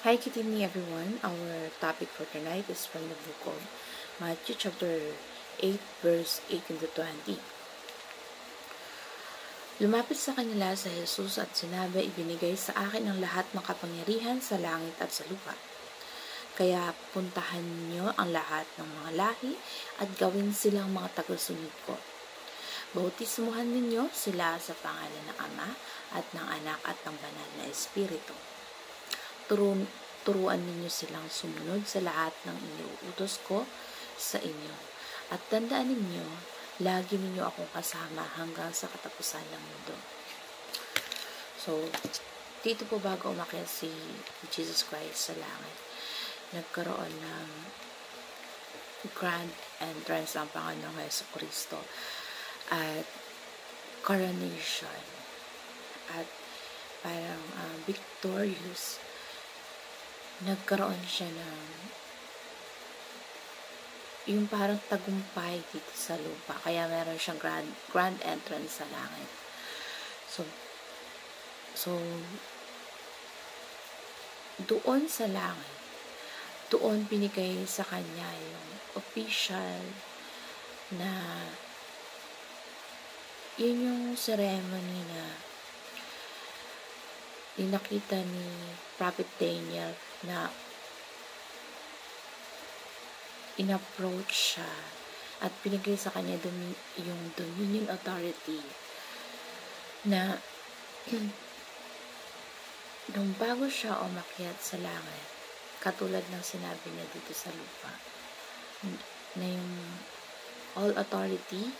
Hi, good evening everyone. Our topic for tonight is from the book of Matthew chapter 8 verse 18 to 20. Lumapit sa kanila sa Jesus at sinabi, ibinigay sa akin ang lahat ng kapangyarihan sa langit at sa lupa. Kaya puntahan niyo ang lahat ng mga lahi at gawin silang mga tagasunod ko. Bautismuhan ninyo sila sa pangalan ng Ama at ng Anak at ng Banal na Espiritu. Turuan ninyo silang sumunod sa lahat ng iniuutos ko sa inyo. At tandaan ninyo, lagi ninyo akong kasama hanggang sa katapusan ng mundo. So, dito po bago umakyat si Jesus Christ sa langit, nagkaroon ng grand entrance ang Panginoong Jesucristo at coronation at parang victorious. Nagkaroon siya ng yung parang tagumpay dito sa lupa. Kaya meron siyang grand entrance sa langit. So doon sa langit, doon binigay sa kanya yung official na yun yung ceremony na nakita ni Prophet Daniel na in-approach siya at pinigay sa kanya yung dominion authority na nung bago siya umakyat sa langit, katulad ng sinabi niya dito sa lupa, na yung all authority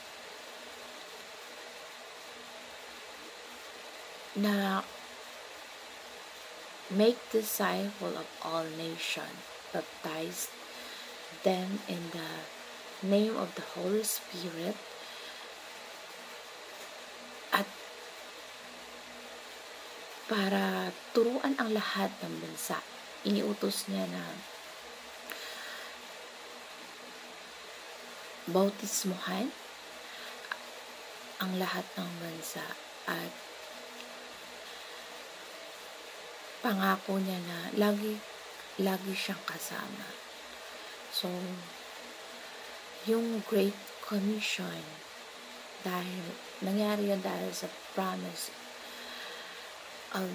na make disciple of all nations, baptize them in the name of the Holy Spirit, at para turuan ang lahat ng bansa. Iniutos niya na bautismuhan ang lahat ng bansa at pangako niya na lagi siyang kasama. So, yung Great Commission, nangyari yan dahil sa promise of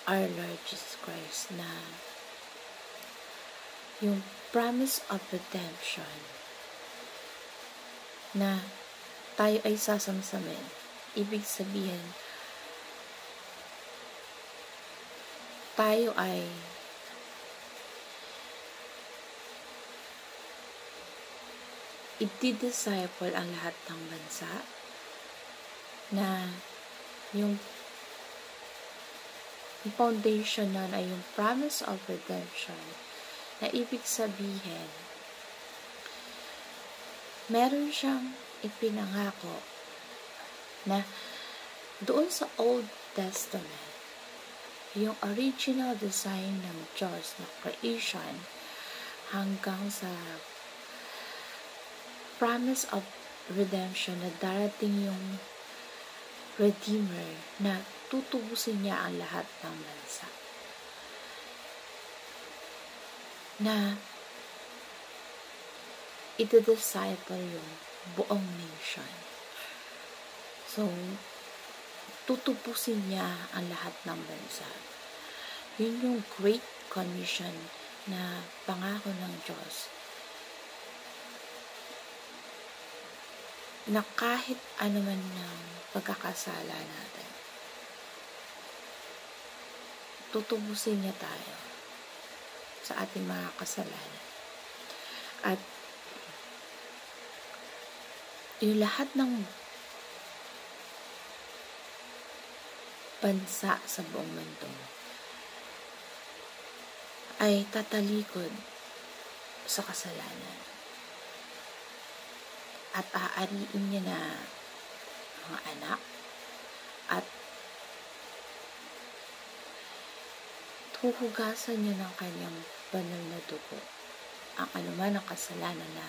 our Lord Jesus Christ na yung promise of redemption na tayo ay sasamsamin. Ibig sabihin, tayo ay i-disciple ang lahat ng bansa na yung foundation nun ay yung promise of redemption na ibig sabihin meron siyang ipinangako na doon sa Old Testament yung original design ng Diyos na creation hanggang sa promise of redemption na darating yung Redeemer na tutubusin niya ang lahat ng bansa. Na ito-disciple yung buong nation. So, tutubusin niya ang lahat ng bansa. Yun yung Great Commission na pangako ng Diyos na kahit ano man ng pagkakasala natin, tutubusin niya tayo sa ating mga kasalanan. At yung lahat ng bansa sa buong mundo ay tatalikod sa kasalanan at aariin niya na mga anak at huhugasan niya ng kanyang banal na dugo ang anuman ang kasalanan na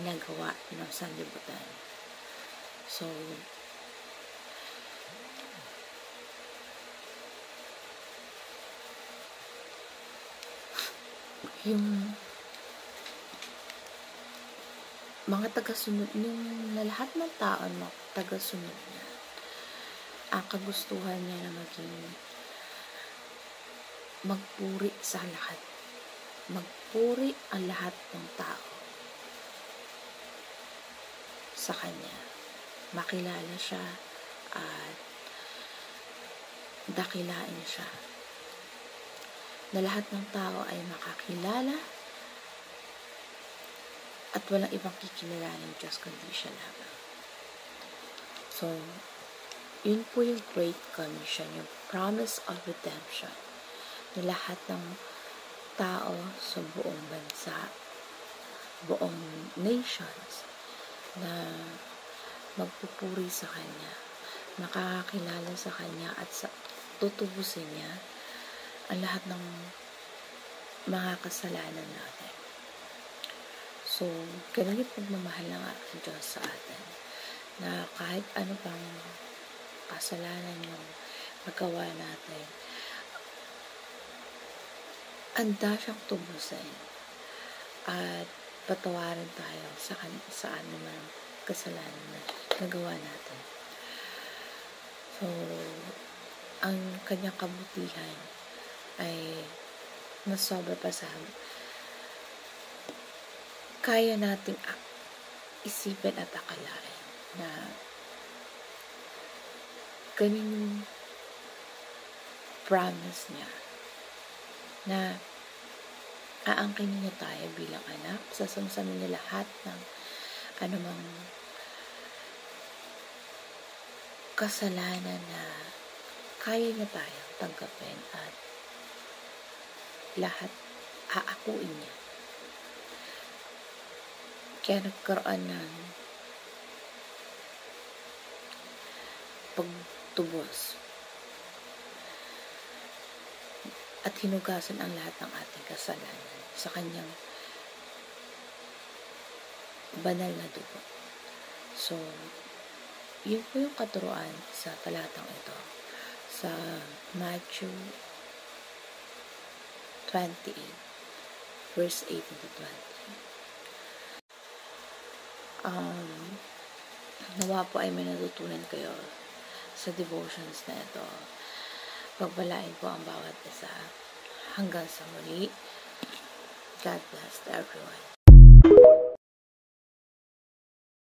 nagawa ng sanlibutan. So, yung mga tagasunod, yung lahat ng tao na tagasunod niya, ang kagustuhan niya na maging magpuri sa lahat. Magpuri ang lahat ng tao sa kanya. Makilala siya at dakilain siya. Na lahat ng tao ay makakilala at walang ibang kikilalanin Diyos kundi siya lamang. So, yun po yung Great Commission, yung promise of redemption. Na lahat ng tao sa buong bansa, buong nations, na magpupuri sa Kanya, makakakilala sa Kanya at sa tutubusin niya ang lahat ng mga kasalanan natin. So, ganun yung pagmamahal ng ating Diyos sa atin, na kahit ano pang kasalanan yung magawa natin, handa siyang tubusin at patawarin tayo sa anumang kasalanan na nagawa natin. So, ang kanyang kabutihan ay nasobra pa sa kaya nating isipin at akalain, na ganun yung promise niya na aangkinin niya tayo bilang anak, sasamsamin niya lahat ng anumang kasalanan na kaya niya tayo tanggapin at lahat aakuin niya. Kaya nagkaroon ng pagtubos at hinugasan ang lahat ng ating kasalanan sa kanyang banal na dugo. So, yun po yung katuruan sa talatang ito sa Matthew 28 verse 18 to 20. Nawa po ay may natutunan kayo sa devotions na ito. Pagbalain po ang bawat isa. Hanggang sa muli. God bless everyone.